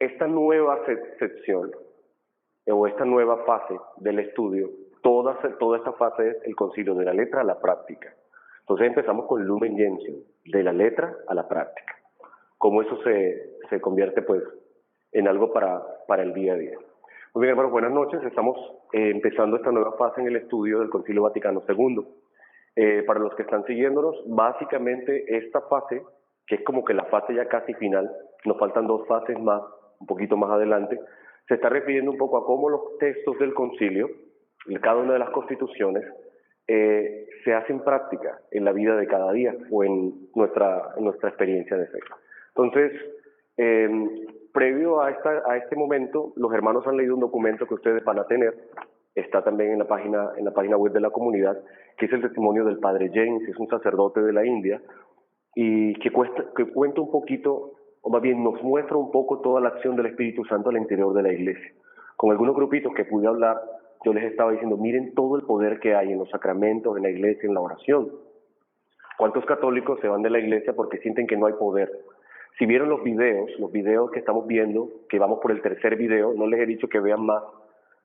Esta nueva sección o esta nueva fase del estudio, toda esta fase es el concilio de la letra a la práctica. Entonces empezamos con Lumen Gentium, de la letra a la práctica. Cómo eso se convierte pues en algo para el día a día. Muy bien, hermanos, buenas noches. Estamos empezando esta nueva fase en el estudio del Concilio Vaticano II. Para los que están siguiéndonos, básicamente esta fase, que es como que la fase ya casi final, nos faltan dos fases más, un poquito más adelante, se está refiriendo un poco a cómo los textos del concilio, cada una de las constituciones, se hacen práctica en la vida de cada día o en nuestra experiencia de fe. Entonces, previo a este momento, los hermanos han leído un documento que ustedes van a tener, está también en la página web de la comunidad, que es el testimonio del Padre James, es un sacerdote de la India, y que cuenta un poquito, o más bien nos muestra un poco toda la acción del Espíritu Santo al interior de la iglesia. Con algunos grupitos que pude hablar, yo les estaba diciendo, miren todo el poder que hay en los sacramentos, en la iglesia, en la oración. ¿Cuántos católicos se van de la iglesia porque sienten que no hay poder? Si vieron los videos que estamos viendo, que vamos por el tercer video, no les he dicho que vean más.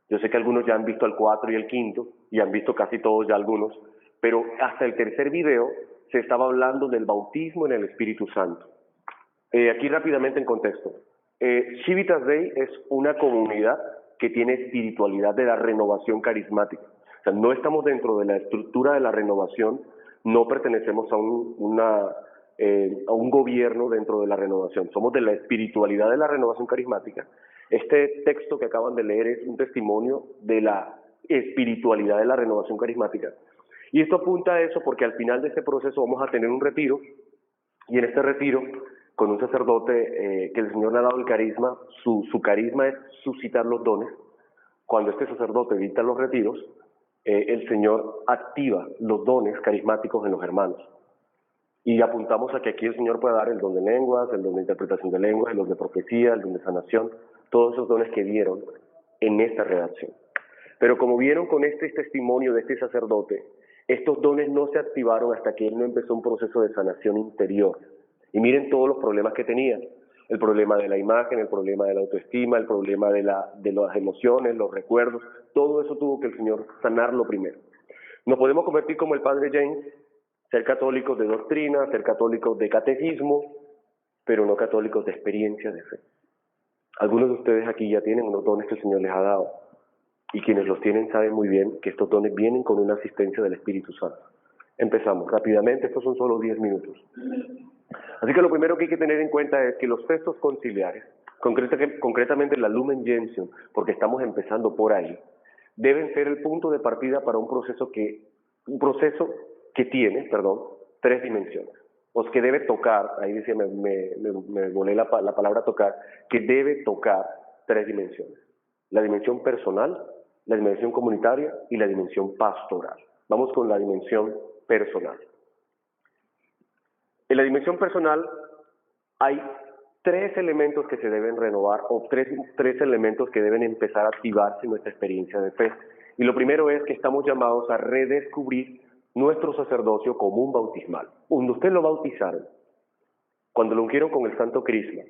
Yo sé que algunos ya han visto el 4 y el 5, y han visto casi todos ya algunos, pero hasta el tercer video se estaba hablando del bautismo en el Espíritu Santo. Aquí rápidamente en contexto. Civitas Dei es una comunidad que tiene espiritualidad de la renovación carismática. O sea, no estamos dentro de la estructura de la renovación, no pertenecemos a un gobierno dentro de la renovación, somos de la espiritualidad de la renovación carismática. Este texto que acaban de leer es un testimonio de la espiritualidad de la renovación carismática. Y esto apunta a eso porque al final de este proceso vamos a tener un retiro, y en este retiro, con un sacerdote que el Señor le ha dado el carisma, su carisma es suscitar los dones. Cuando este sacerdote dicta los retiros, el Señor activa los dones carismáticos en los hermanos. Y apuntamos a que aquí el Señor puede dar el don de lenguas, el don de interpretación de lenguas, el don de profecía, el don de sanación, todos esos dones que dieron en esta redacción. Pero como vieron con este testimonio de este sacerdote, estos dones no se activaron hasta que él no empezó un proceso de sanación interior. Y miren todos los problemas que tenía. El problema de la imagen, el problema de la autoestima, el problema de las emociones, los recuerdos, todo eso tuvo que el Señor sanarlo primero. Nos podemos convertir como el Padre James, ser católicos de doctrina, ser católicos de catecismo, pero no católicos de experiencia de fe. Algunos de ustedes aquí ya tienen unos dones que el Señor les ha dado, y quienes los tienen saben muy bien que estos dones vienen con una asistencia del Espíritu Santo. Empezamos rápidamente, estos son solo 10 minutos. Así que lo primero que hay que tener en cuenta es que los textos conciliares, concretamente la Lumen Gentium, porque estamos empezando por ahí, deben ser el punto de partida para un proceso que tiene, tres dimensiones. Pues que debe tocar, ahí decía, me volé la palabra tocar, que debe tocar tres dimensiones. La dimensión personal, la dimensión comunitaria y la dimensión pastoral. Vamos con la dimensión personal. En la dimensión personal hay tres elementos que se deben renovar o tres elementos que deben empezar a activarse en nuestra experiencia de fe. Y lo primero es que estamos llamados a redescubrir nuestro sacerdocio común bautismal. Cuando usted lo bautizaron, cuando lo ungieron con el Santo Crisma,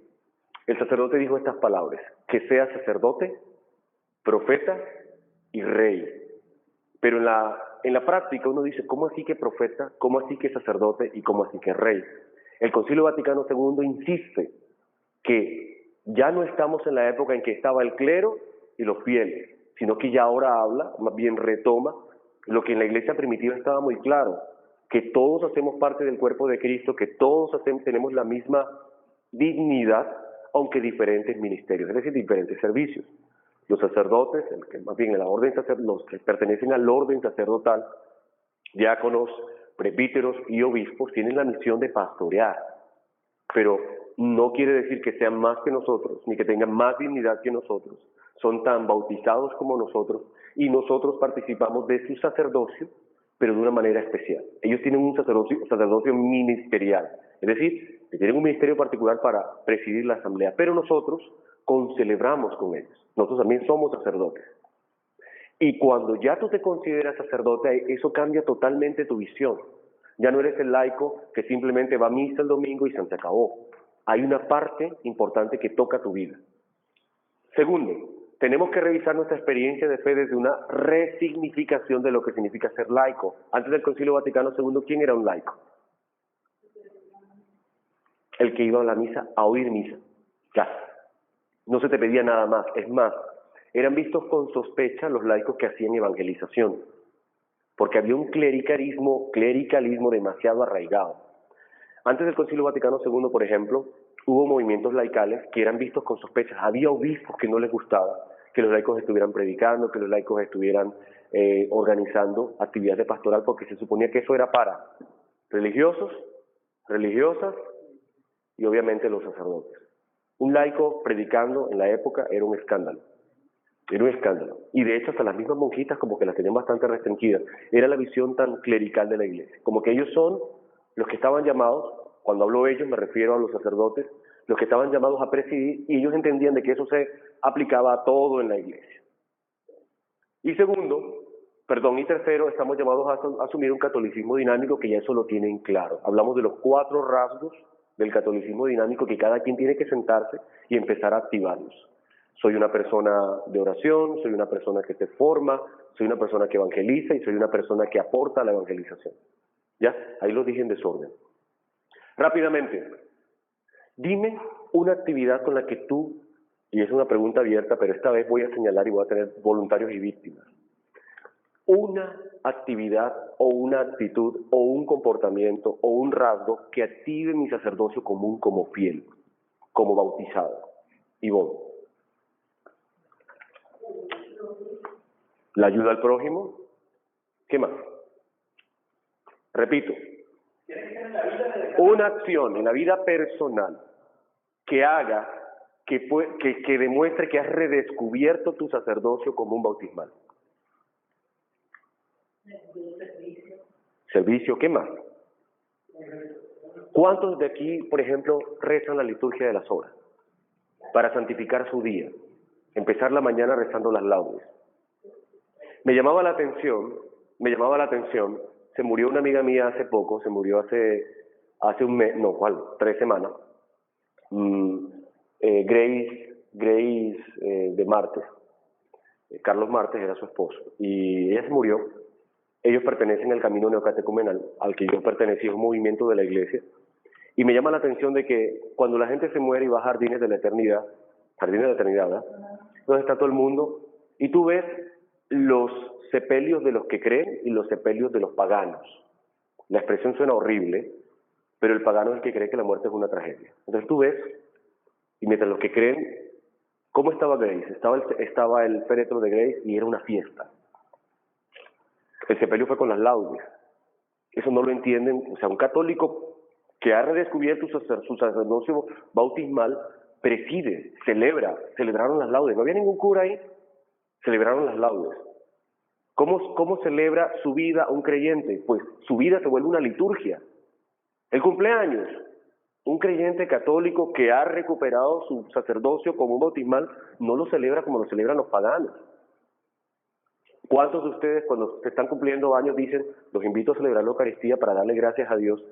el sacerdote dijo estas palabras: que sea sacerdote, profeta y rey. Pero en la práctica uno dice, ¿cómo así que profeta? ¿Cómo así que sacerdote? ¿Y cómo así que rey? El Concilio Vaticano II insiste que ya no estamos en la época en que estaba el clero y los fieles, sino que ya ahora habla, más bien retoma, lo que en la iglesia primitiva estaba muy claro, que todos hacemos parte del cuerpo de Cristo, que todos tenemos la misma dignidad, aunque diferentes ministerios, es decir, diferentes servicios. Los sacerdotes, más bien los que pertenecen al orden sacerdotal, diáconos, presbíteros y obispos, tienen la misión de pastorear, pero no quiere decir que sean más que nosotros, ni que tengan más dignidad que nosotros. Son tan bautizados como nosotros, y nosotros participamos de su sacerdocio, pero de una manera especial. Ellos tienen un sacerdocio ministerial, es decir, que tienen un ministerio particular para presidir la asamblea, pero nosotros concelebramos con ellos. Nosotros también somos sacerdotes. Y cuando ya tú te consideras sacerdote, eso cambia totalmente tu visión. Ya no eres el laico que simplemente va a misa el domingo y se acabó. hay una parte importante que toca tu vida. Segundo, tenemos que revisar nuestra experiencia de fe desde una resignificación de lo que significa ser laico. Antes del Concilio Vaticano II, ¿quién era un laico? El que iba a la misa a oír misa. Ya. No se te pedía nada más. Es más, eran vistos con sospecha los laicos que hacían evangelización, porque había un clericalismo demasiado arraigado. Antes del Concilio Vaticano II, por ejemplo, hubo movimientos laicales que eran vistos con sospechas. Había obispos que no les gustaba que los laicos estuvieran predicando, que los laicos estuvieran organizando actividades de pastoral, porque se suponía que eso era para religiosos, religiosas y obviamente los sacerdotes. Un laico predicando en la época era un escándalo. Era un escándalo. Y de hecho hasta las mismas monjitas como que las tenían bastante restringidas. Era la visión tan clerical de la iglesia. Como que ellos son los que estaban llamados, cuando hablo de ellos me refiero a los sacerdotes, los que estaban llamados a presidir, y ellos entendían de que eso se aplicaba a todo en la iglesia. Y tercero, estamos llamados a asumir un catolicismo dinámico que ya eso lo tienen claro. Hablamos de los 4 rasgos del catolicismo dinámico que cada quien tiene que sentarse y empezar a activarlos. Soy una persona de oración, soy una persona que se forma, soy una persona que evangeliza y soy una persona que aporta a la evangelización. ¿Ya? Ahí lo dije en desorden. Rápidamente, dime una actividad con la que tú, y es una pregunta abierta, pero esta vez voy a señalar y voy a tener voluntarios y víctimas. Una actividad o una actitud o un comportamiento o un rasgo que active mi sacerdocio común como fiel, como bautizado. Ivonne. La ayuda al prójimo. ¿Qué más? Repito. Una acción en la vida personal que haga, que demuestre que has redescubierto tu sacerdocio común bautismal. Servicio, ¿qué más? ¿Cuántos de aquí, por ejemplo, rezan la liturgia de las horas para santificar su día? Empezar la mañana rezando las laudes. Me llamaba la atención, se murió una amiga mía hace poco, se murió hace un mes, 3 semanas, Grace de Martes, Carlos Martes era su esposo, y ella se murió. Ellos pertenecen al camino neocatecumenal, al que yo pertenecí, es un movimiento de la iglesia, y me llama la atención de que cuando la gente se muere y va a jardines de la eternidad, ¿verdad? Donde está todo el mundo, y tú ves los sepelios de los que creen y los sepelios de los paganos. La expresión suena horrible, pero el pagano es el que cree que la muerte es una tragedia. Entonces tú ves, y mientras los que creen, ¿cómo estaba Grace? Estaba el féretro de Grace y era una fiesta. El sepelio fue con las laudes. Eso no lo entienden. O sea, un católico que ha redescubierto su sacerdocio bautismal preside, celebraron las laudes. No había ningún cura ahí, celebraron las laudes. ¿Cómo celebra su vida un creyente? Pues su vida se vuelve una liturgia. El cumpleaños, un creyente católico que ha recuperado su sacerdocio como un bautismal, no lo celebra como lo celebran los paganos. ¿Cuántos de ustedes cuando se están cumpliendo años dicen, los invito a celebrar la Eucaristía para darle gracias a Dios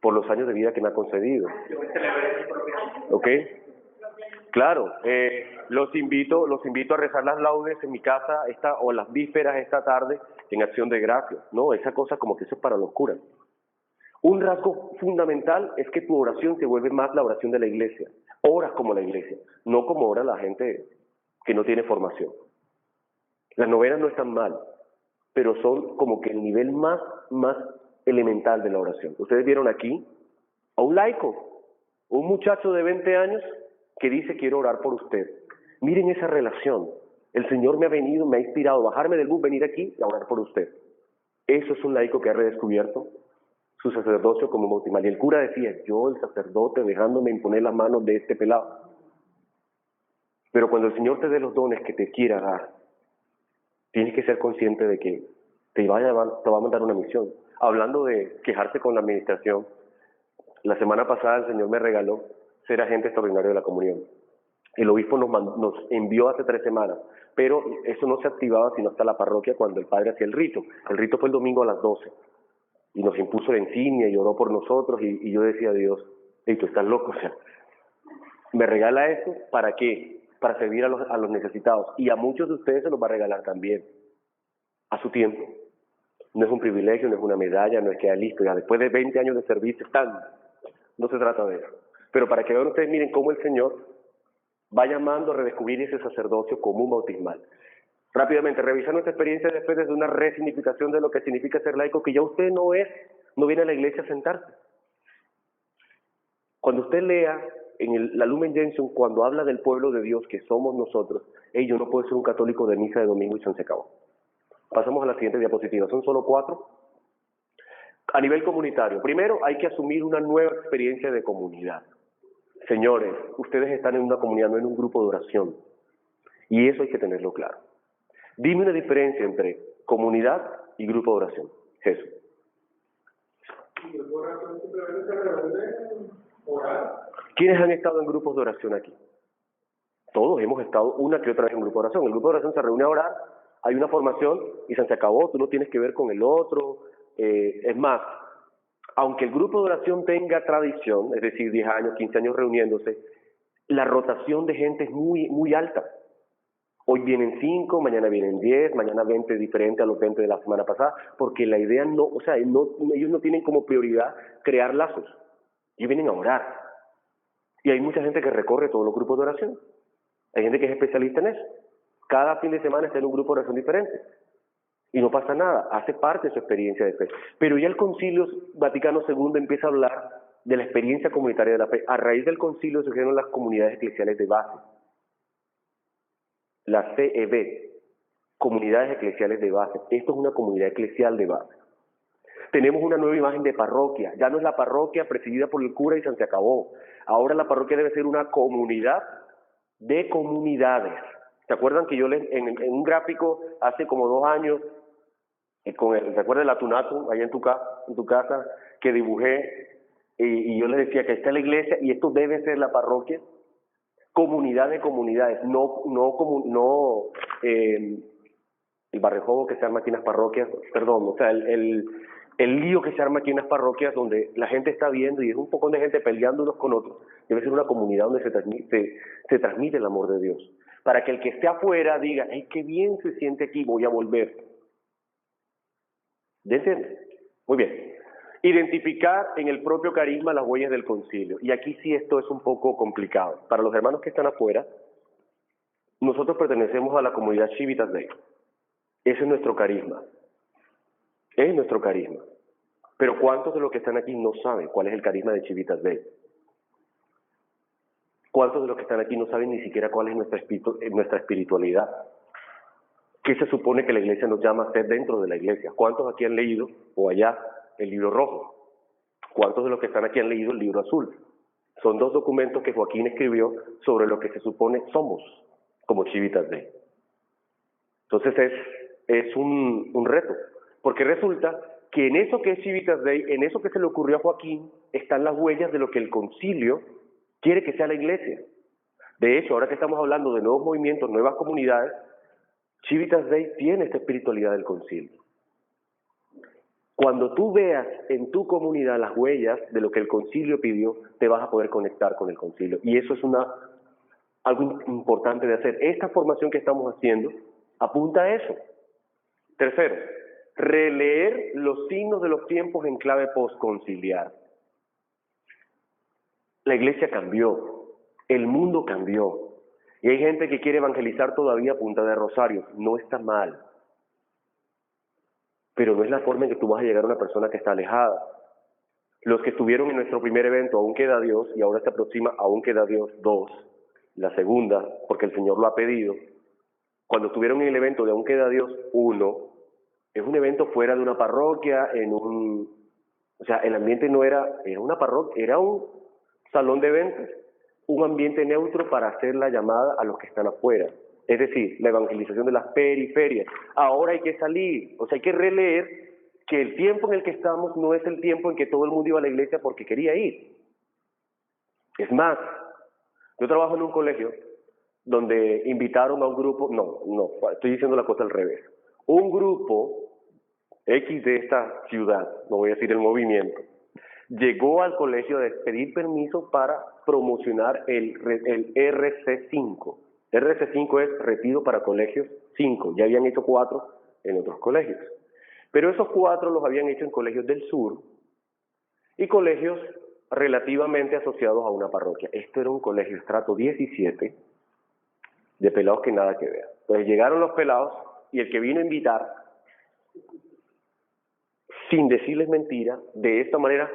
por los años de vida que me ha concedido? ¿Ok? Claro, los invito a rezar las laudes en mi casa o las vísperas esta tarde en acción de gracias. No, esa cosa como que eso es para los curas. Un rasgo fundamental es que tu oración se vuelve más la oración de la iglesia. Oras como la iglesia, no como ora la gente que no tiene formación. Las novenas no están mal, pero son como que el nivel más elemental de la oración. Ustedes vieron aquí a un laico, un muchacho de 20 años que dice quiero orar por usted. Miren esa relación. El Señor me ha inspirado a bajarme del bus, venir aquí y a orar por usted. Eso es un laico que ha redescubierto su sacerdocio como bautismal. Y el cura decía, yo el sacerdote dejándome imponer las manos de este pelado. Pero cuando el Señor te dé los dones que te quiera dar, tienes que ser consciente de que te va a mandar una misión. Hablando de quejarse con la administración, la semana pasada el Señor me regaló ser agente extraordinario de la comunión. El obispo nos envió hace 3 semanas, pero eso no se activaba sino hasta la parroquia cuando el padre hacía el rito. El rito fue el domingo a las 12 y nos impuso la insignia y oró por nosotros y yo decía a Dios, Y tú estás loco, o sea, me regala esto, ¿para qué? Para servir a los necesitados. Y a muchos de ustedes se los va a regalar también, a su tiempo. No es un privilegio, no es una medalla, no es que listo, ya después de 20 años de servicio están. No se trata de eso. Pero para que vean ustedes, miren cómo el Señor va llamando a redescubrir ese sacerdocio común bautismal. Rápidamente, revisar nuestra experiencia después desde una resignificación de lo que significa ser laico, que ya usted no viene a la iglesia a sentarse. Cuando usted lea en la Lumen Gentium, cuando habla del pueblo de Dios, que somos nosotros, yo no puedo ser un católico de misa de domingo y se acabó. Pasamos a la siguiente diapositiva, son solo 4. A nivel comunitario, primero hay que asumir una nueva experiencia de comunidad. Señores, ustedes están en una comunidad, no en un grupo de oración. Y eso hay que tenerlo claro. Dime una diferencia entre comunidad y grupo de oración. Jesús. ¿Grupo de oración simplemente se reúne orar? ¿Quiénes han estado en grupos de oración aquí? Todos hemos estado una que otra vez en grupo de oración. El grupo de oración se reúne a orar, hay una formación y se acabó, tú no tienes que ver con el otro. Es más, aunque el grupo de oración tenga tradición, es decir, 10 años, 15 años reuniéndose, la rotación de gente es muy, muy alta. Hoy vienen 5, mañana vienen 10, mañana 20 diferente a los 20 de la semana pasada, porque la idea no, o sea, ellos no tienen como prioridad crear lazos. Ellos vienen a orar. Y hay mucha gente que recorre todos los grupos de oración. Hay gente que es especialista en eso. Cada fin de semana está en un grupo de oración diferente. Y no pasa nada, hace parte de su experiencia de fe. Pero ya el Concilio Vaticano II empieza a hablar de la experiencia comunitaria de la fe. A raíz del concilio se crearon las comunidades eclesiales de base. La CEB, comunidades eclesiales de base. Esto es una comunidad eclesial de base. Tenemos una nueva imagen de parroquia. Ya no es la parroquia presidida por el cura y se acabó. Ahora la parroquia debe ser una comunidad de comunidades. ¿Se acuerdan que yo en un gráfico hace como 2 años, ¿se acuerdan la Tunatum, allá en tu casa, que dibujé y yo les decía que esta es la iglesia y esto debe ser la parroquia? Comunidad de comunidades, el barrejobo que se arma aquí en las parroquias, perdón, o sea, el lío que se arma aquí en las parroquias donde la gente está viendo y es un poco de gente peleando unos con otros. Debe ser una comunidad donde se transmite el amor de Dios. Para que el que esté afuera diga, ¡ay, qué bien se siente aquí, voy a volver! ¿Ya entiendes? Muy bien. Identificar en el propio carisma las huellas del concilio. Y aquí sí esto es un poco complicado. Para los hermanos que están afuera, nosotros pertenecemos a la comunidad Civitas Dei. Ese es nuestro carisma. Es nuestro carisma. Pero ¿cuántos de los que están aquí no saben cuál es el carisma de Civitas Dei? ¿Cuántos de los que están aquí no saben ni siquiera cuál es nuestra espiritualidad? ¿Qué se supone que la iglesia nos llama a hacer dentro de la iglesia? ¿Cuántos aquí han leído, o allá, el libro rojo? ¿Cuántos de los que están aquí han leído el libro azul? Son 2 documentos que Joaquín escribió sobre lo que se supone somos como Civitas Dei. Entonces es un reto, porque resulta que en eso que es Civitas Dei, en eso que se le ocurrió a Joaquín, están las huellas de lo que el concilio quiere que sea la iglesia. De hecho, ahora que estamos hablando de nuevos movimientos, nuevas comunidades, Civitas Dei tiene esta espiritualidad del concilio. Cuando tú veas en tu comunidad las huellas de lo que el concilio pidió, te vas a poder conectar con el concilio. Y eso es algo importante de hacer. Esta formación que estamos haciendo apunta a eso. Tercero, releer los signos de los tiempos en clave postconciliar. La iglesia cambió, el mundo cambió. Y hay gente que quiere evangelizar todavía a punta de rosario. No está mal. Pero no es la forma en que tú vas a llegar a una persona que está alejada. Los que estuvieron en nuestro primer evento, Aún queda Dios, y ahora se aproxima Aún queda Dios 2, la segunda, porque el Señor lo ha pedido. Cuando estuvieron en el evento de Aún queda Dios 1, es un evento fuera de una parroquia, o sea, el ambiente no era una parroquia, era un salón de eventos, un ambiente neutro para hacer la llamada a los que están afuera. Es decir, la evangelización de las periferias. Ahora hay que salir, o sea, hay que releer que el tiempo en el que estamos no es el tiempo en que todo el mundo iba a la iglesia porque quería ir. Es más, yo trabajo en un colegio donde invitaron a un grupo, no, estoy diciendo la cosa al revés. Un grupo X de esta ciudad, no voy a decir el movimiento, llegó al colegio a pedir permiso para promocionar el RC5. RC5 es Retiro para Colegios 5, ya habían hecho 4 en otros colegios. Pero esos 4 los habían hecho en colegios del sur y colegios relativamente asociados a una parroquia. Esto era un colegio estrato 17 de pelados que nada que ver. Entonces llegaron los pelados y el que vino a invitar, sin decirles mentira, de esta manera,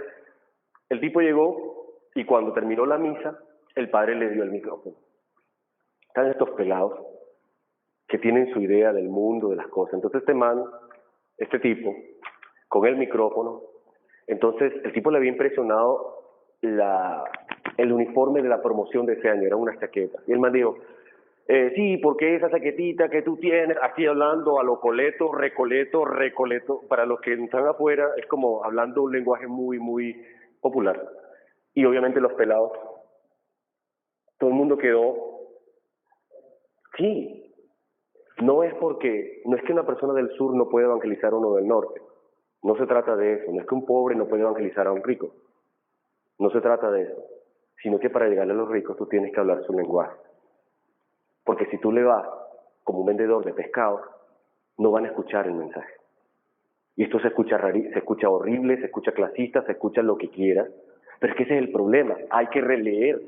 el tipo llegó y cuando terminó la misa, el padre le dio el micrófono. Están estos pelados que tienen su idea del mundo, de las cosas. Entonces este tipo, con el micrófono, entonces el tipo le había impresionado el uniforme de la promoción de ese año, era una chaqueta. Y el man dijo, sí, porque esa chaquetita que tú tienes, aquí hablando a lo coleto, recoleto, para los que están afuera, es como hablando un lenguaje muy, muy popular. Y obviamente los pelados, todo el mundo quedó, sí, no es que una persona del sur no pueda evangelizar a uno del norte, no se trata de eso, no es que un pobre no puede evangelizar a un rico, no se trata de eso, sino que para llegarle a los ricos tú tienes que hablar su lenguaje. Porque si tú le vas como un vendedor de pescado, no van a escuchar el mensaje. Y esto se escucha horrible, se escucha clasista, se escucha lo que quieras, pero es que ese es el problema, hay que releer.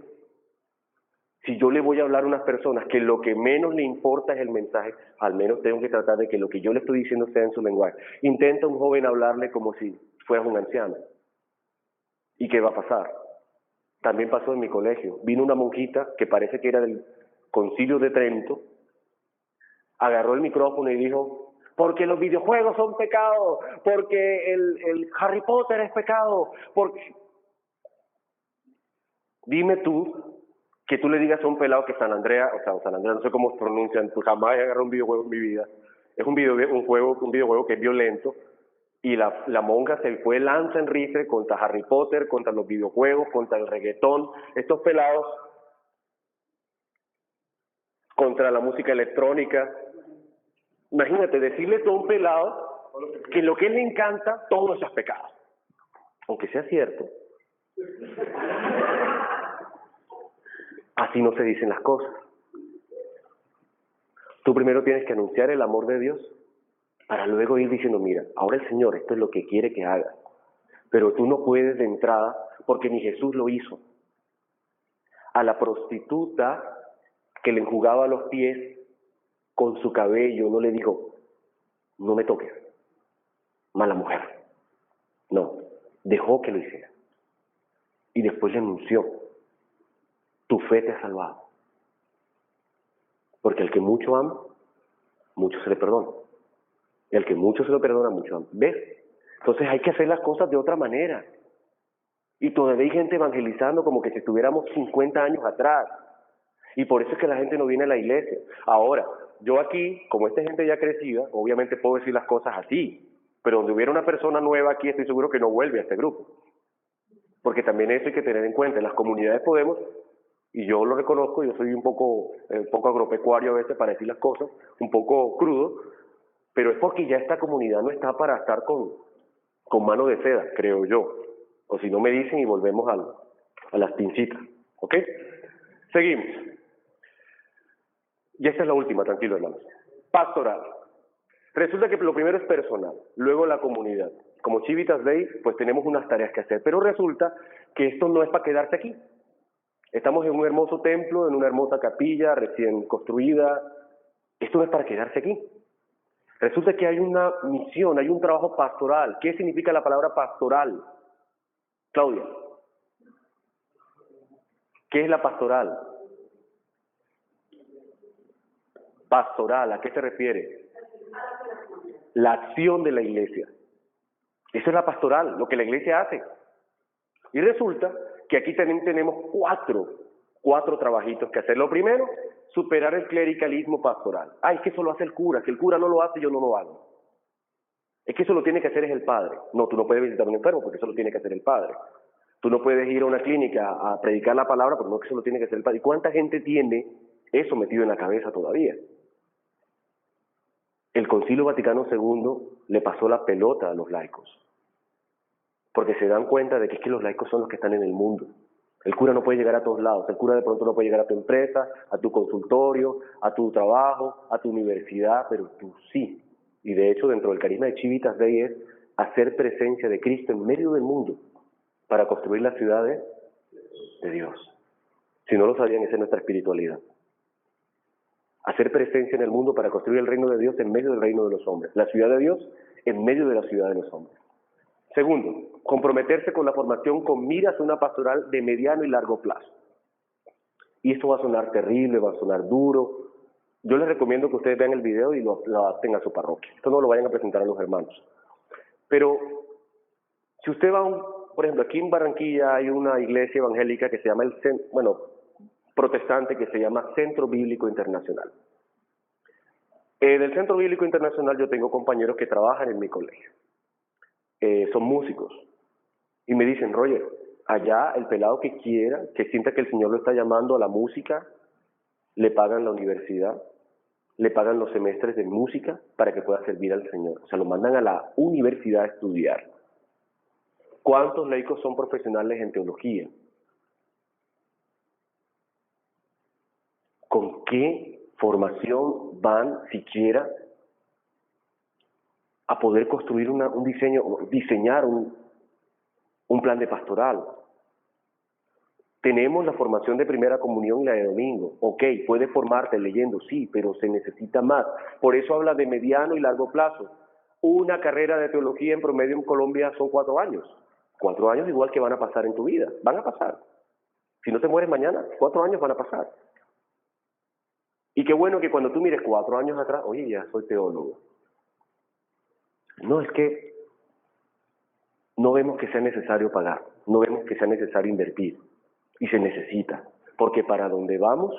Si yo le voy a hablar a unas personas que lo que menos le importa es el mensaje, al menos tengo que tratar de que lo que yo le estoy diciendo sea en su lenguaje. Intenta un joven hablarle como si fueras un anciano. ¿Y qué va a pasar? También pasó en mi colegio. Vino una monjita que parece que era del Concilio de Trento, agarró el micrófono y dijo, porque los videojuegos son pecado, porque el Harry Potter es pecado, porque... Dime tú, que tú le digas a un pelado que San Andrea, no sé cómo se pronuncian, pues jamás he agarrado un videojuego en mi vida, es un videojuego que es violento, y la monja se fue lanza en rifle contra Harry Potter, contra los videojuegos, contra el reggaetón, estos pelados, contra la música electrónica. Imagínate, decirle a un pelado que lo que él le encanta, todo eso es pecado. Aunque sea cierto. Así no se dicen las cosas. Tú primero tienes que anunciar el amor de Dios para luego ir diciendo, mira, ahora el Señor, esto es lo que quiere que hagas. Pero tú no puedes de entrada, porque ni Jesús lo hizo. A la prostituta que le enjugaba los pies con su cabello, no le dijo, no me toques, mala mujer. No, dejó que lo hiciera. Y después le anunció, tu fe te ha salvado. Porque el que mucho ama, mucho se le perdona. Y al que mucho se lo perdona, mucho ama. ¿Ves? Entonces hay que hacer las cosas de otra manera. Y todavía hay gente evangelizando como que si estuviéramos 50 años atrás. Y por eso es que la gente no viene a la iglesia. Ahora, yo aquí, como esta gente ya crecida, obviamente puedo decir las cosas así. Pero donde hubiera una persona nueva aquí, estoy seguro que no vuelve a este grupo. Porque también eso hay que tener en cuenta. En las comunidades podemos, y yo lo reconozco, yo soy un poco agropecuario a veces para decir las cosas, un poco crudo, pero es porque ya esta comunidad no está para estar con mano de seda, creo yo. O si no me dicen y volvemos a las pincitas. ¿Ok? Seguimos. Y esta es la última, tranquilo hermanos. Pastoral. Resulta que lo primero es personal, luego la comunidad. Como Chivitas Day, pues tenemos unas tareas que hacer, pero resulta que esto no es para quedarse aquí. Estamos en un hermoso templo, en una hermosa capilla recién construida. Esto no es para quedarse aquí. Resulta que hay una misión, hay un trabajo pastoral. ¿Qué significa la palabra pastoral? Claudia, ¿qué es la pastoral? Pastoral, ¿a qué se refiere? La acción de la iglesia. Eso es la pastoral, lo que la iglesia hace. Y resulta que aquí también tenemos cuatro trabajitos que hacer. Lo primero, superar el clericalismo pastoral. Es que eso lo hace el cura, si el cura no lo hace, yo no lo hago. Es que eso lo tiene que hacer es el padre. No, tú no puedes visitar a un enfermo porque eso lo tiene que hacer el padre. Tú no puedes ir a una clínica a predicar la palabra porque no, que eso lo tiene que hacer el padre. ¿Y cuánta gente tiene eso metido en la cabeza todavía? El Concilio Vaticano II le pasó la pelota a los laicos. porque se dan cuenta de que es que los laicos son los que están en el mundo. El cura no puede llegar a todos lados, el cura de pronto no puede llegar a tu empresa, a tu consultorio, a tu trabajo, a tu universidad, pero tú sí. Y de hecho dentro del carisma de Civitas Dei es hacer presencia de Cristo en medio del mundo para construir las ciudades de Dios. Si no lo sabían, esa es nuestra espiritualidad. Hacer presencia en el mundo para construir el reino de Dios en medio del reino de los hombres. La ciudad de Dios en medio de la ciudad de los hombres. Segundo, comprometerse con la formación con miras a una pastoral de mediano y largo plazo. Y esto va a sonar terrible, va a sonar duro. Yo les recomiendo que ustedes vean el video y lo adapten a su parroquia. Esto no lo vayan a presentar a los hermanos. Pero si usted va por ejemplo, aquí en Barranquilla hay una iglesia evangélica que se llama protestante, que se llama Centro Bíblico Internacional. Del Centro Bíblico Internacional yo tengo compañeros que trabajan en mi colegio. Son músicos. Y me dicen, Roger, allá el pelado que quiera, que sienta que el Señor lo está llamando a la música, le pagan la universidad, le pagan los semestres de música para que pueda servir al Señor. O sea, lo mandan a la universidad a estudiar. ¿Cuántos laicos son profesionales en teología? ¿Con qué formación van siquiera a poder construir diseñar un plan de pastoral? Tenemos la formación de primera comunión y la de domingo. Ok, puedes formarte leyendo, sí, pero se necesita más. Por eso habla de mediano y largo plazo. Una carrera de teología en promedio en Colombia son 4 años. 4 años igual que van a pasar en tu vida. Van a pasar. Si no te mueres mañana, 4 años van a pasar. Y qué bueno que cuando tú mires 4 años atrás, oye, ya soy teólogo. No, es que no vemos que sea necesario pagar, no vemos que sea necesario invertir. Y se necesita, porque para donde vamos,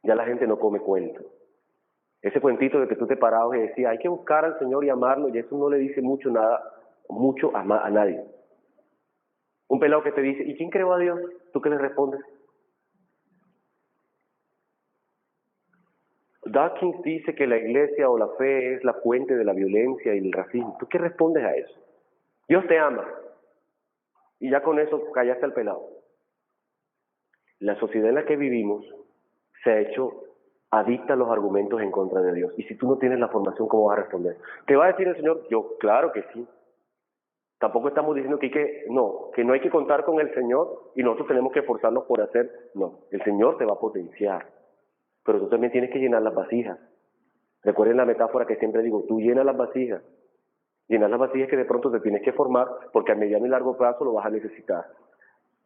ya la gente no come cuento. Ese cuentito de que tú te parabas y decías, hay que buscar al Señor y amarlo, y eso no le dice mucho a nadie. Un pelado que te dice, ¿y quién creó a Dios? ¿Tú qué le respondes? Dawkins dice que la iglesia o la fe es la fuente de la violencia y el racismo. ¿Tú qué respondes a eso? Dios te ama. Y ya con eso callaste al pelado. La sociedad en la que vivimos se ha hecho adicta a los argumentos en contra de Dios. Y si tú no tienes la formación, ¿cómo vas a responder? ¿Te va a decir el Señor? Yo, claro que sí. Tampoco estamos diciendo que no hay que contar con el Señor y nosotros tenemos que esforzarnos por hacer. No, el Señor te va a potenciar. Pero tú también tienes que llenar las vasijas. Recuerden la metáfora que siempre digo, tú llenas las vasijas. Llenar las vasijas que de pronto te tienes que formar porque a mediano y largo plazo lo vas a necesitar.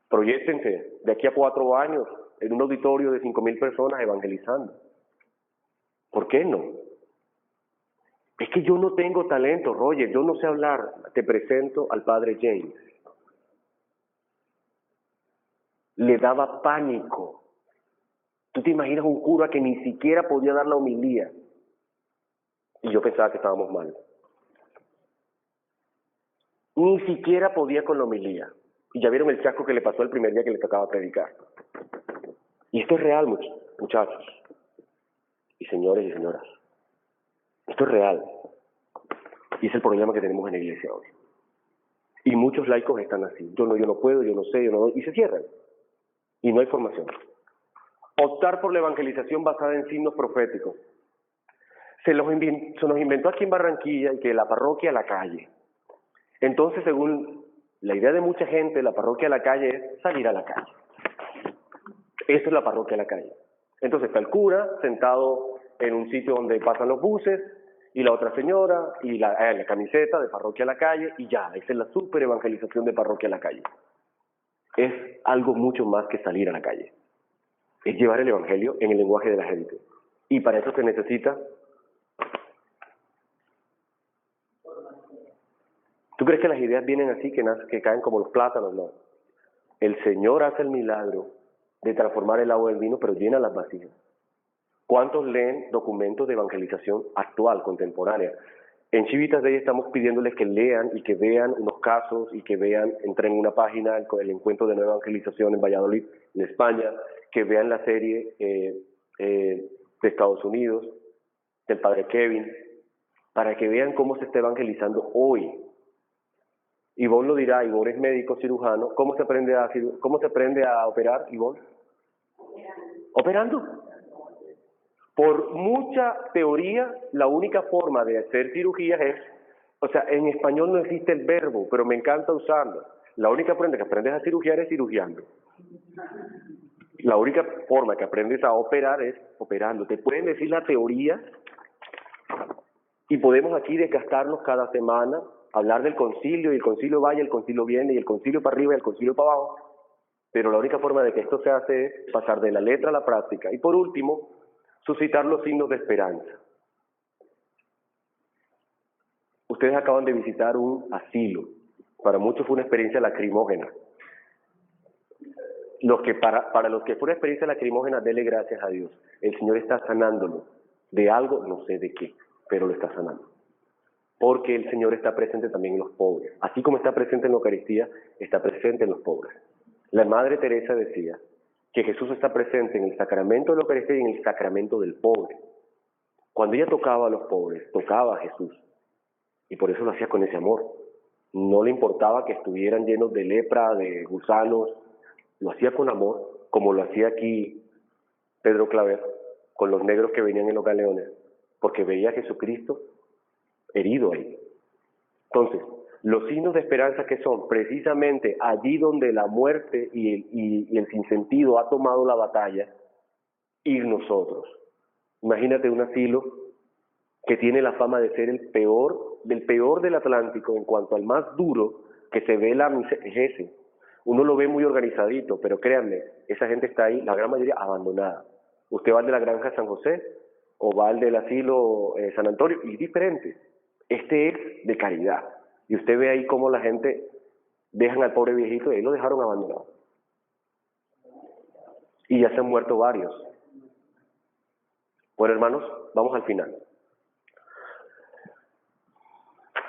Proyéctense de aquí a 4 años en un auditorio de 5,000 personas evangelizando. ¿Por qué no? Es que yo no tengo talento, Roger, yo no sé hablar. Te presento al padre James. Le daba pánico. Tú te imaginas un cura que ni siquiera podía dar la homilía. Y yo pensaba que estábamos mal. Ni siquiera podía con la homilía. Y ya vieron el chasco que le pasó el primer día que le tocaba predicar. Y esto es real, muchachos. Y señores y señoras. Esto es real. Y es el problema que tenemos en la iglesia hoy. Y muchos laicos están así. Yo no puedo, yo no sé, y se cierran. Y no hay formación. Optar por la evangelización basada en signos proféticos. Se nos inventó aquí en Barranquilla y que la parroquia a la calle. Entonces, según la idea de mucha gente, la parroquia a la calle es salir a la calle. Esa es la parroquia a la calle. Entonces está el cura sentado en un sitio donde pasan los buses, y la otra señora, y la camiseta de parroquia a la calle, y ya, esa es la super evangelización de parroquia a la calle. Es algo mucho más que salir a la calle. Es llevar el evangelio en el lenguaje de la gente. Y para eso se necesita... ¿Tú crees que las ideas vienen así, que caen como los plátanos? No. El Señor hace el milagro de transformar el agua en vino, pero llena las vasijas. ¿Cuántos leen documentos de evangelización actual, contemporánea? En Civitas Dei estamos pidiéndoles que lean y que vean unos casos y que vean, entren en una página, el encuentro de nueva evangelización en Valladolid, en España, que vean la serie de Estados Unidos, del padre Kevin, para que vean cómo se está evangelizando hoy. Ivonne lo dirá, Ivonne es médico cirujano. ¿Cómo se aprende a operar, Ivonne? Operando. Por mucha teoría, la única forma de hacer cirugías es, o sea, en español no existe el verbo, pero me encanta usarlo. La única forma que aprendes a cirugiar es cirugiando. La única forma que aprendes a operar es operando. Te pueden decir la teoría y podemos aquí desgastarnos cada semana, hablar del concilio, y el concilio va y el concilio viene, y el concilio para arriba y el concilio para abajo. Pero la única forma de que esto se hace es pasar de la letra a la práctica. Y por último, suscitar los signos de esperanza. Ustedes acaban de visitar un asilo. Para muchos fue una experiencia lacrimógena. Para los que fue una experiencia lacrimógena, dele gracias a Dios. El Señor está sanándolo de algo, no sé de qué, pero lo está sanando. Porque el Señor está presente también en los pobres. Así como está presente en la Eucaristía, está presente en los pobres. La Madre Teresa decía que Jesús está presente en el sacramento de la Eucaristía y en el sacramento del pobre. Cuando ella tocaba a los pobres, tocaba a Jesús. Y por eso lo hacía con ese amor. No le importaba que estuvieran llenos de lepra, de gusanos. Lo hacía con amor, como lo hacía aquí Pedro Claver, con los negros que venían en los galeones, porque veía a Jesucristo herido ahí. Entonces, los signos de esperanza que son precisamente allí donde la muerte y el sinsentido ha tomado la batalla, ir nosotros. Imagínate un asilo que tiene la fama de ser el peor del Atlántico en cuanto al más duro, que se ve la misericordia. Uno lo ve muy organizadito, pero créanme, esa gente está ahí, la gran mayoría abandonada. Usted va al de la Granja San José o va al del asilo San Antonio y es diferente. Este es de caridad. Y usted ve ahí cómo la gente dejan al pobre viejito y ahí lo dejaron abandonado. Y ya se han muerto varios. Bueno, hermanos, vamos al final.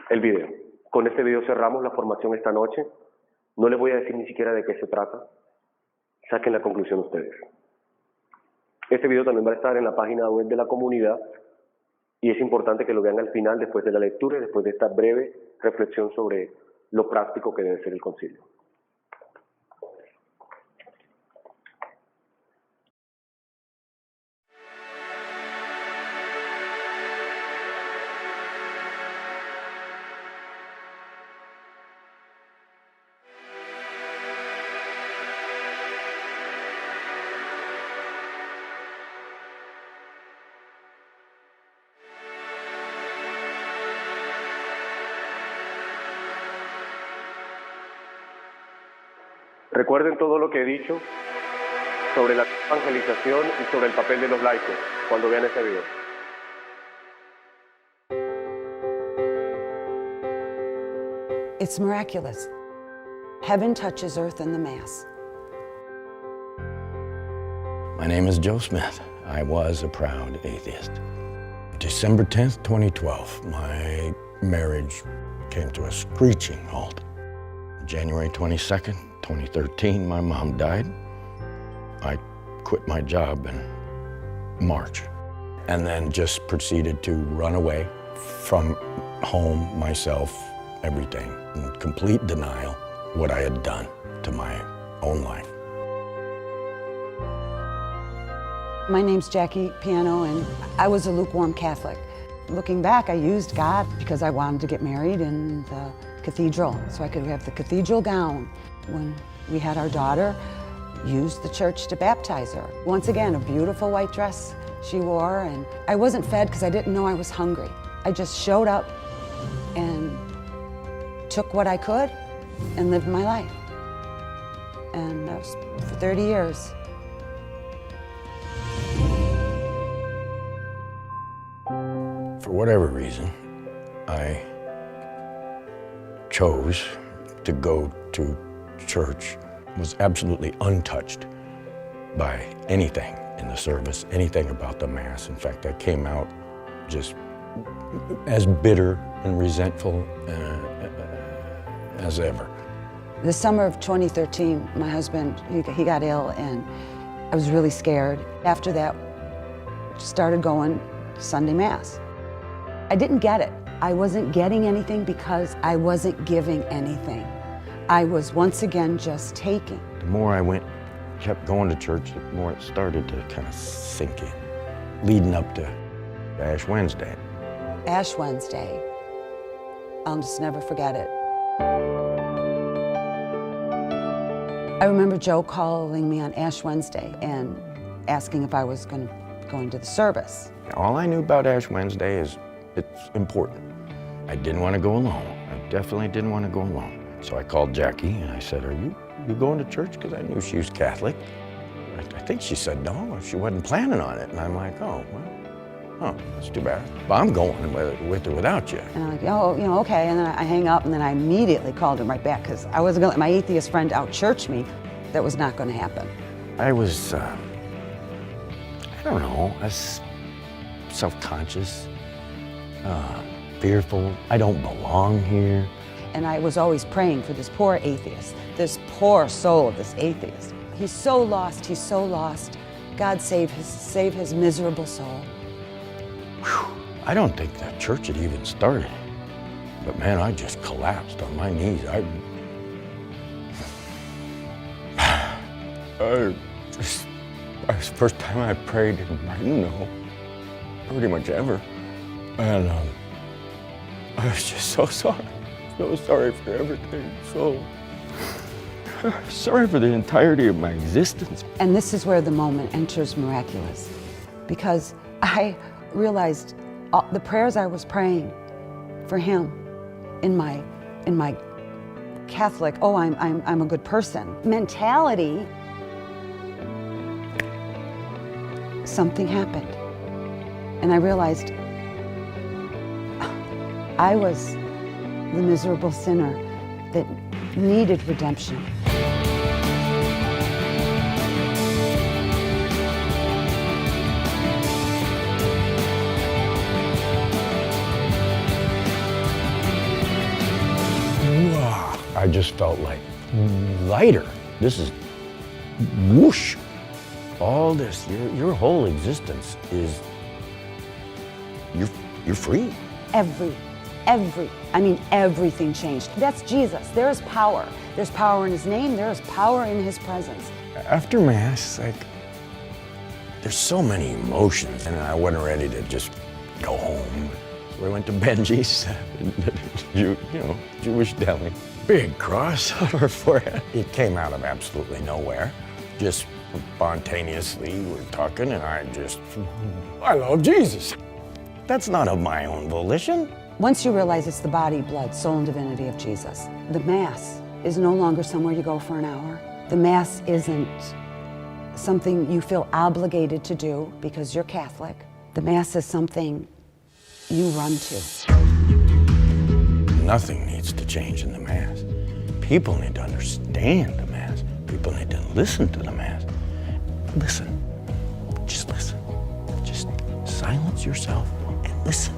El video. Con este video cerramos la formación esta noche. No les voy a decir ni siquiera de qué se trata. Saquen la conclusión ustedes. Este video también va a estar en la página web de la comunidad y es importante que lo vean al final, después de la lectura y después de esta breve reflexión sobre lo práctico que debe ser el concilio. Recuerden todo lo que he dicho sobre la evangelización y sobre el papel de los laicos cuando vean este video. It's miraculous. Heaven touches earth in the Mass. My name is Joe Smith. I was a proud atheist. December 10th, 2012, my marriage came to a screeching halt. January 22nd, 2013, my mom died. I quit my job in March and then just proceeded to run away from home, myself, everything, in complete denial what I had done to my own life. My name's Jackie Piano, and I was a lukewarm Catholic. Looking back, I used God because I wanted to get married in the cathedral, so I could have the cathedral gown. When we had our daughter, used the church to baptize her. Once again, a beautiful white dress she wore, and I wasn't fed because I didn't know I was hungry. I just showed up and took what I could and lived my life. And that was for 30 years. For whatever reason, I chose to go to church, was absolutely untouched by anything in the service, anything about the Mass. In fact, I came out just as bitter and resentful as ever. The summer of 2013, my husband, he got ill, and I was really scared. After that, started going to Sunday Mass. I didn't get it. I wasn't getting anything because I wasn't giving anything. I was once again just taking. The more I kept going to church, the more it started to kind of sink in, leading up to Ash Wednesday. Ash Wednesday, I'll just never forget it. I remember Joe calling me on Ash Wednesday and asking if I was going to the service. All I knew about Ash Wednesday is it's important. I didn't want to go alone. I definitely didn't want to go alone. So I called Jackie and I said, are you going to church? Because I knew she was Catholic. I think she said no, she wasn't planning on it. And I'm like, oh, well, that's too bad. But I'm going with or without you. And I'm like, oh, okay. And then I hang up, and then I immediately called him right back because I wasn't going to let my atheist friend out-church me. That was not going to happen. I was, I don't know, I was self-conscious, fearful. I don't belong here. And I was always praying for this poor atheist, this poor soul of this atheist. He's so lost, he's so lost. God save his miserable soul. Whew. I don't think that church had even started. But man, I just collapsed on my knees. It was the first time I prayed in, I don't know, pretty much ever. And I was just so sorry. So sorry for everything. So sorry for the entirety of my existence. And this is where the moment enters miraculous, because I realized the prayers I was praying for him in my Catholic, oh, I'm a good person mentality, something happened. And I realized I was the miserable sinner that needed redemption. I just felt like lighter. This is whoosh. All this, your whole existence is, you're free. Everything changed. That's Jesus. There's power. There's power in his name. There's power in his presence. After Mass, like, there's so many emotions, and I wasn't ready to just go home. So I went to Benji's, Jewish deli. Big cross on her forehead. It came out of absolutely nowhere. Just spontaneously, we're talking, and I love Jesus. That's not of my own volition. Once you realize it's the body, blood, soul, and divinity of Jesus, the Mass is no longer somewhere you go for an hour. The Mass isn't something you feel obligated to do because you're Catholic. The Mass is something you run to. Nothing needs to change in the Mass. People need to understand the Mass. People need to listen to the Mass. Listen. Just listen. Just silence yourself and listen.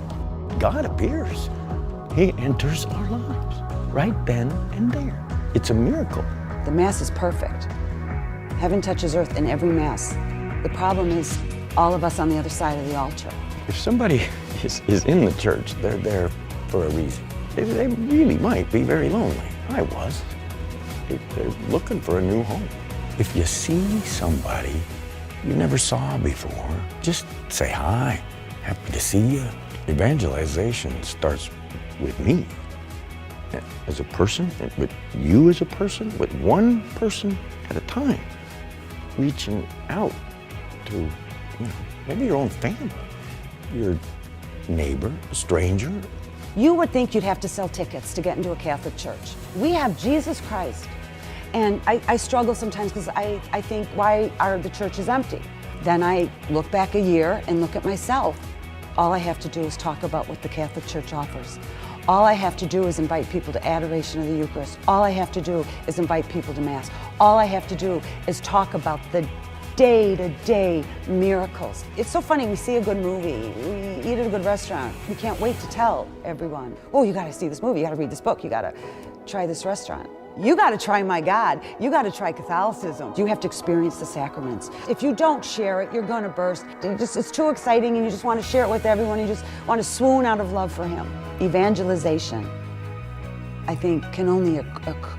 God appears. He enters our lives right then and there. It's a miracle. The Mass is perfect. Heaven touches earth in every Mass. The problem is all of us on the other side of the altar. If somebody is in the church, they're there for a reason. They really might be very lonely. I was. They're looking for a new home. If you see somebody you never saw before, just say hi. Happy to see you. Evangelization starts with me as a person, with you as a person, with one person at a time, reaching out to maybe your own family, your neighbor, a stranger. You would think you'd have to sell tickets to get into a Catholic church. We have Jesus Christ. And I struggle sometimes because I think, why are the churches empty? Then I look back a year and look at myself. All I have to do is talk about what the Catholic Church offers. All I have to do is invite people to adoration of the Eucharist. All I have to do is invite people to Mass. All I have to do is talk about the day-to-day miracles. It's so funny, we see a good movie, we eat at a good restaurant. We can't wait to tell everyone, oh, you gotta see this movie, you gotta read this book, you gotta try this restaurant. You got to try my God. You got to try Catholicism. You have to experience the sacraments. If you don't share it, you're going to burst. It's too exciting and you just want to share it with everyone. You just want to swoon out of love for him. Evangelization, I think, can only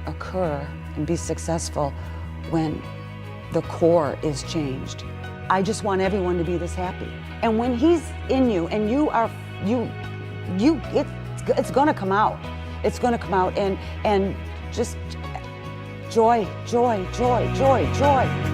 occur and be successful when the core is changed. I just want everyone to be this happy. And when he's in you and it's going to come out. It's going to come out and just joy, joy, joy, joy, joy.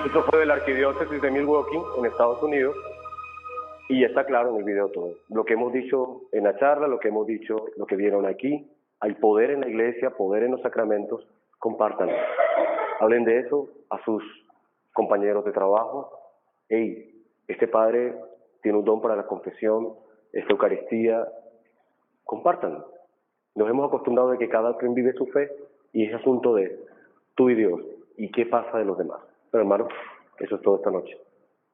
Esto fue de la Arquidiócesis de Milwaukee, en Estados Unidos, y está claro en el video todo. Lo que hemos dicho en la charla, lo que hemos dicho, lo que vieron aquí, hay poder en la iglesia, poder en los sacramentos, compártanlo. Hablen de eso a sus compañeros de trabajo. Hey, este padre tiene un don para la confesión, esta Eucaristía, compártanlo. Nos hemos acostumbrado de que cada quien vive su fe y es asunto de tú y Dios y qué pasa de los demás. Pero hermano, eso es todo esta noche.